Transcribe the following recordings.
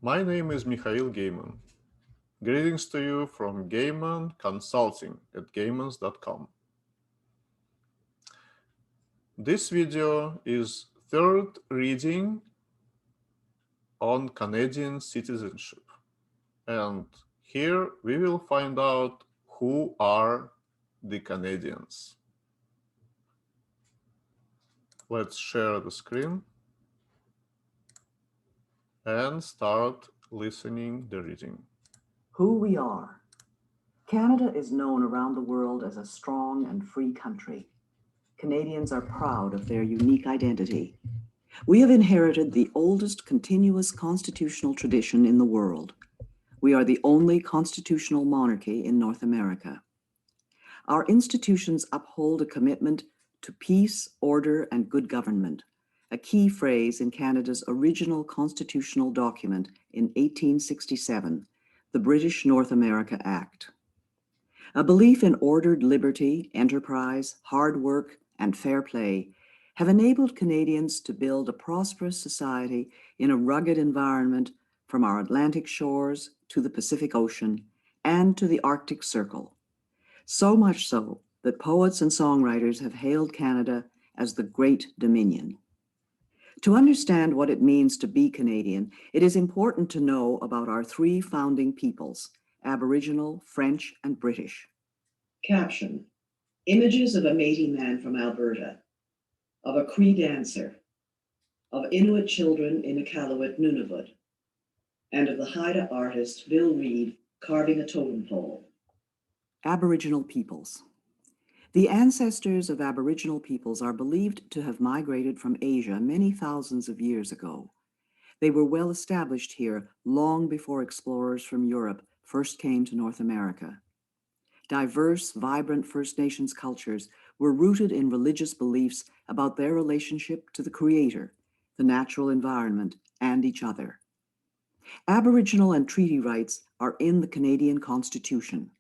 My name is Mikhail Gaiman. Greetings to you from Gaiman Consulting at gaimans.com. This video is third reading on Canadian citizenship. And here we will find out who are the Canadians. Let's share the screen and start listening the reading. Who we are. Canada is known around the world as a strong and free country. Canadians are proud of their unique identity. We have inherited the oldest continuous constitutional tradition in the world. We are the only constitutional monarchy in North America. Our institutions uphold a commitment to peace, order, and good government, a key phrase in Canada's original constitutional document in 1867, the British North America Act. A belief in ordered liberty, enterprise, hard work, and fair play have enabled Canadians to build a prosperous society in a rugged environment from our Atlantic shores to the Pacific Ocean and to the Arctic Circle. So much so that poets and songwriters have hailed Canada as the Great Dominion. To understand what it means to be Canadian, it is important to know about our three founding peoples, Aboriginal, French, and British. Caption: images of a Métis man from Alberta, of a Cree dancer, of Inuit children in Iqaluit, Nunavut, and of the Haida artist Bill Reid carving a totem pole. Aboriginal peoples. The ancestors of Aboriginal peoples are believed to have migrated from Asia many thousands of years ago. They were well established here long before explorers from Europe first came to North America. Diverse, vibrant First Nations cultures were rooted in religious beliefs about their relationship to the Creator, the natural environment, and each other. Aboriginal and treaty rights are in the Canadian Constitution.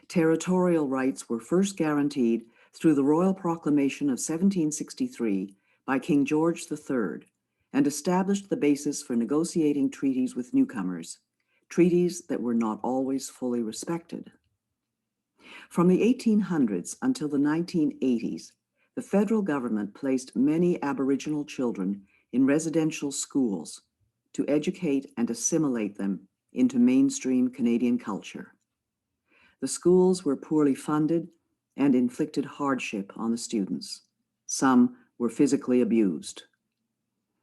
Territorial rights were first guaranteed through the Royal Proclamation of 1763 by King George III and established the basis for negotiating treaties with newcomers, treaties that were not always fully respected. From the 1800s until the 1980s, the federal government placed many Aboriginal children in residential schools to educate and assimilate them into mainstream Canadian culture. The schools were poorly funded and inflicted hardship on the students. Some were physically abused.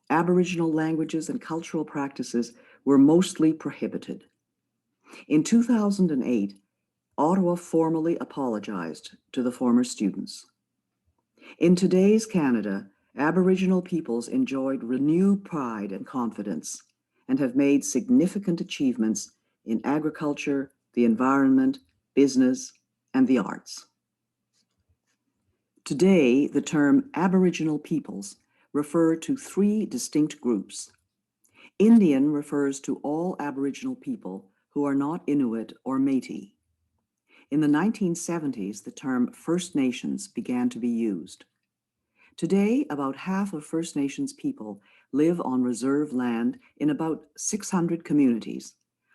Aboriginal languages and cultural practices were mostly prohibited. In 2008, Ottawa formally apologized to the former students. In today's Canada, Aboriginal peoples enjoyed renewed pride and confidence and have made significant achievements in agriculture, the environment, business, and the arts. Today, the term Aboriginal peoples refer to three distinct groups. Indian refers to all Aboriginal people who are not Inuit or Métis. In the 1970s, the term First Nations began to be used. Today, about half of First Nations people live on reserve land in about 600 communities,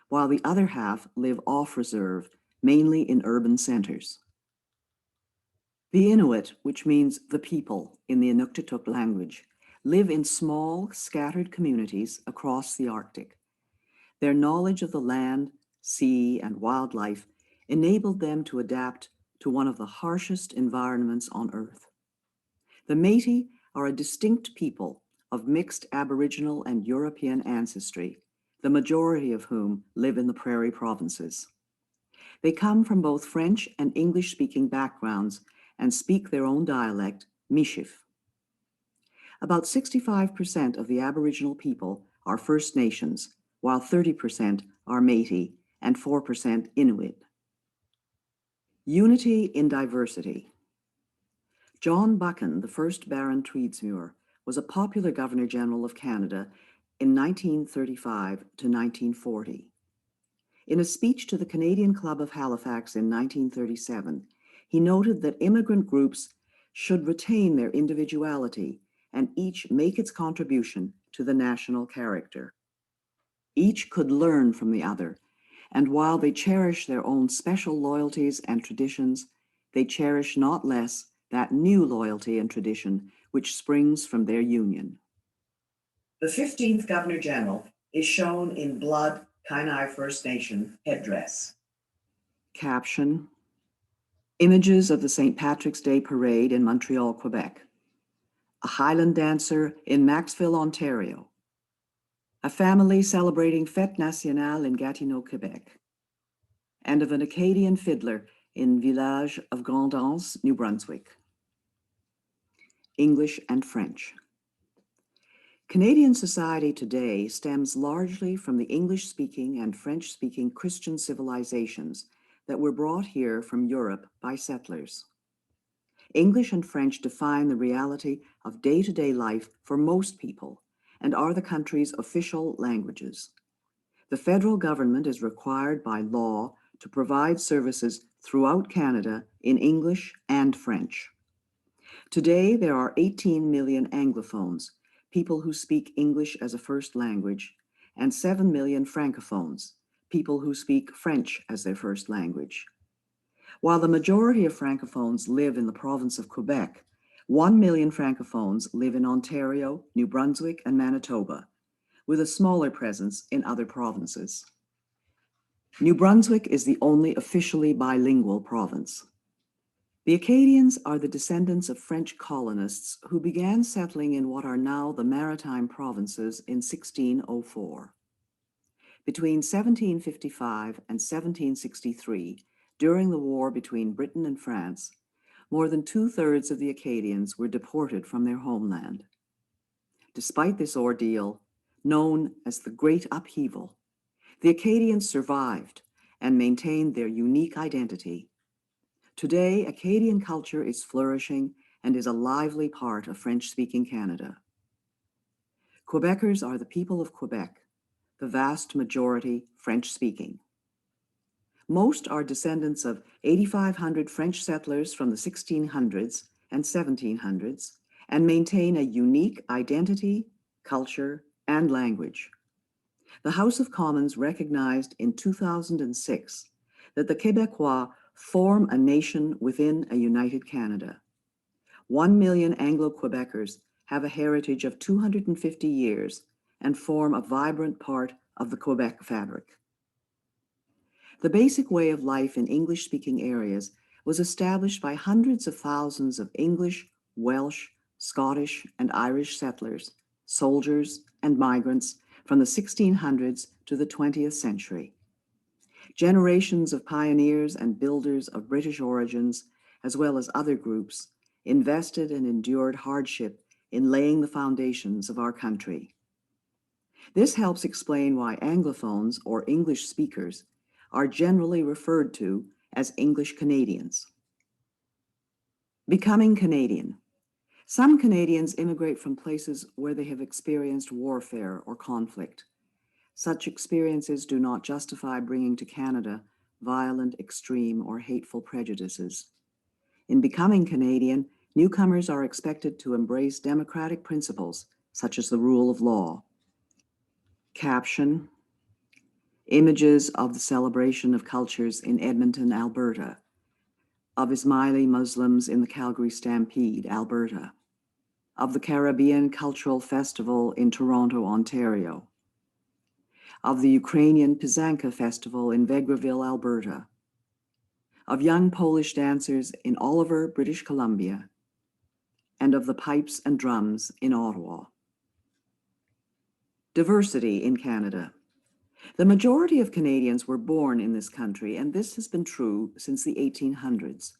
while the other half live off reserve, mainly in urban centers. The Inuit, which means the people in the Inuktitut language, live in small, scattered communities across the Arctic. Their knowledge of the land, sea, and wildlife enabled them to adapt to one of the harshest environments on Earth. The Métis are a distinct people of mixed Aboriginal and European ancestry, the majority of whom live in the prairie provinces. They come from both French and English-speaking backgrounds and speak their own dialect, Michif. About 65% of the Aboriginal people are First Nations, while 30% are Métis and 4% Inuit. Unity in diversity. John Buchan, the first Baron Tweedsmuir, was a popular Governor-General of Canada in 1935 to 1940. In a speech to the Canadian Club of Halifax in 1937, he noted that immigrant groups should retain their individuality and each make its contribution to the national character. Each could learn from the other, and while they cherish their own special loyalties and traditions, they cherish not less that new loyalty and tradition which springs from their union. The 15th Governor General is shown in blood Kainai First Nation headdress. Caption: Images of the St. Patrick's Day Parade in Montreal, Quebec. A Highland dancer in Maxville, Ontario. A family celebrating Fête Nationale in Gatineau, Quebec. And of an Acadian fiddler in village of Grand'Anse, New Brunswick. English and French. Canadian society today stems largely from the English-speaking and French-speaking Christian civilizations that were brought here from Europe by settlers. English and French define the reality of day-to-day life for most people and are the country's official languages. The federal government is required by law to provide services throughout Canada in English and French. Today, there are 18 million Anglophones, people who speak English as a first language, and 7 million Francophones, people who speak French as their first language. While the majority of Francophones live in the province of Quebec, 1 million Francophones live in Ontario, New Brunswick, and Manitoba, with a smaller presence in other provinces. New Brunswick is the only officially bilingual province. The Acadians are the descendants of French colonists who began settling in what are now the Maritime Provinces in 1604. Between 1755 and 1763, during the war between Britain and France, more than 2/3 of the Acadians were deported from their homeland. Despite this ordeal, known as the Great Upheaval, the Acadians survived and maintained their unique identity. Today, Acadian culture is flourishing and is a lively part of French-speaking Canada. Quebecers are the people of Quebec, the vast majority French-speaking. Most are descendants of 8,500 French settlers from the 1600s and 1700s and maintain a unique identity, culture, and language. The House of Commons recognized in 2006 that the Québécois form a nation within a united Canada. 1 million Anglo-Quebecers have a heritage of 250 years and form a vibrant part of the Quebec fabric. The basic way of life in English-speaking areas was established by hundreds of thousands of English, Welsh, Scottish, and Irish settlers, soldiers, and migrants from the 1600s to the 20th century. Generations of pioneers and builders of British origins, as well as other groups, invested and endured hardship in laying the foundations of our country. This helps explain why Anglophones, or English speakers, are generally referred to as English Canadians. Becoming Canadian. Some Canadians immigrate from places where they have experienced warfare or conflict. Such experiences do not justify bringing to Canada violent, extreme, or hateful prejudices. In becoming Canadian, newcomers are expected to embrace democratic principles, such as the rule of law. Caption: Images of the celebration of cultures in Edmonton, Alberta, of Ismaili Muslims in the Calgary Stampede, Alberta, of the Caribbean Cultural Festival in Toronto, Ontario, of the Ukrainian Pysanka Festival in Vegreville, Alberta, of young Polish dancers in Oliver, British Columbia, and of the pipes and drums in Ottawa. Diversity in Canada. The majority of Canadians were born in this country, and this has been true since the 1800s.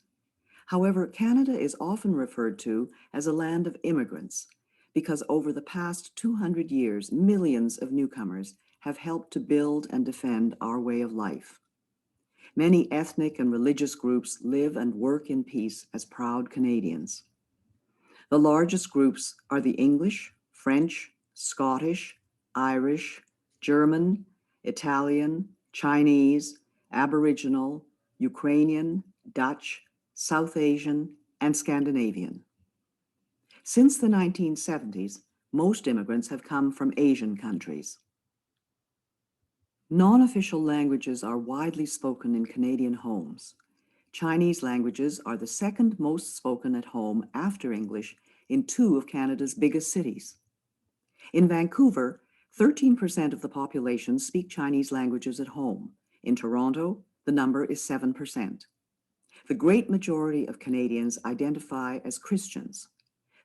However, Canada is often referred to as a land of immigrants because over the past 200 years, millions of newcomers have helped to build and defend our way of life. Many ethnic and religious groups live and work in peace as proud Canadians. The largest groups are the English, French, Scottish, Irish, German, Italian, Chinese, Aboriginal, Ukrainian, Dutch, South Asian, and Scandinavian. Since the 1970s, most immigrants have come from Asian countries. Non-official languages are widely spoken in Canadian homes. Chinese languages are the second most spoken at home after English in 2 of Canada's biggest cities. In Vancouver, 13% of the population speak Chinese languages at home. In Toronto, the number is 7%. The great majority of Canadians identify as Christians.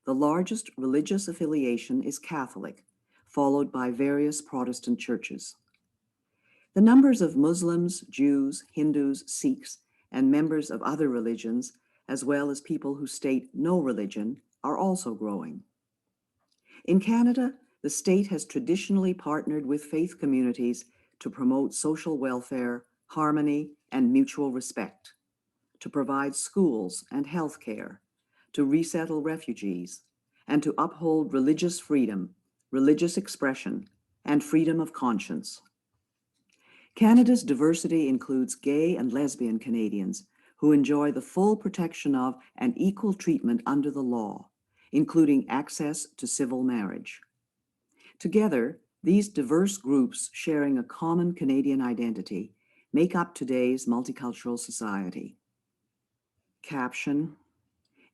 The largest religious affiliation is Catholic, followed by various Protestant churches. The numbers of Muslims, Jews, Hindus, Sikhs, and members of other religions, as well as people who state no religion, are also growing. In Canada, the state has traditionally partnered with faith communities to promote social welfare, harmony, and mutual respect, to provide schools and health care, to resettle refugees, and to uphold religious freedom, religious expression, and freedom of conscience. Canada's diversity includes gay and lesbian Canadians who enjoy the full protection of and equal treatment under the law, including access to civil marriage. Together, these diverse groups sharing a common Canadian identity make up today's multicultural society. Caption: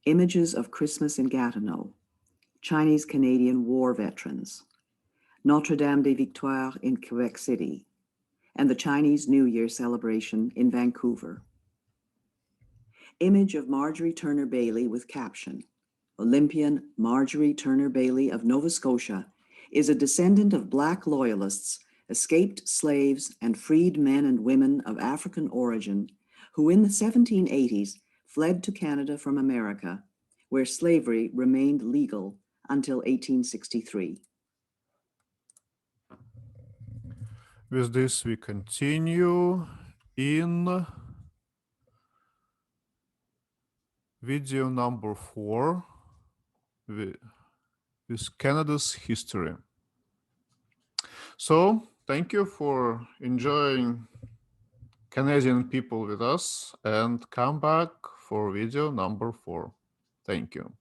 Images of Christmas in Gatineau, Chinese-Canadian war veterans, Notre-Dame-des-Victoires in Quebec City, and the Chinese New Year celebration in Vancouver. Image of Marjorie Turner Bailey with caption: Olympian Marjorie Turner Bailey of Nova Scotia is a descendant of Black loyalists, escaped slaves, and freed men and women of African origin who in the 1780s fled to Canada from America, where slavery remained legal until 1863. With this, we continue in video number 4 with Canada's history. So, thank you for enjoying Canadian people with us, and come back for video number 4. Thank you.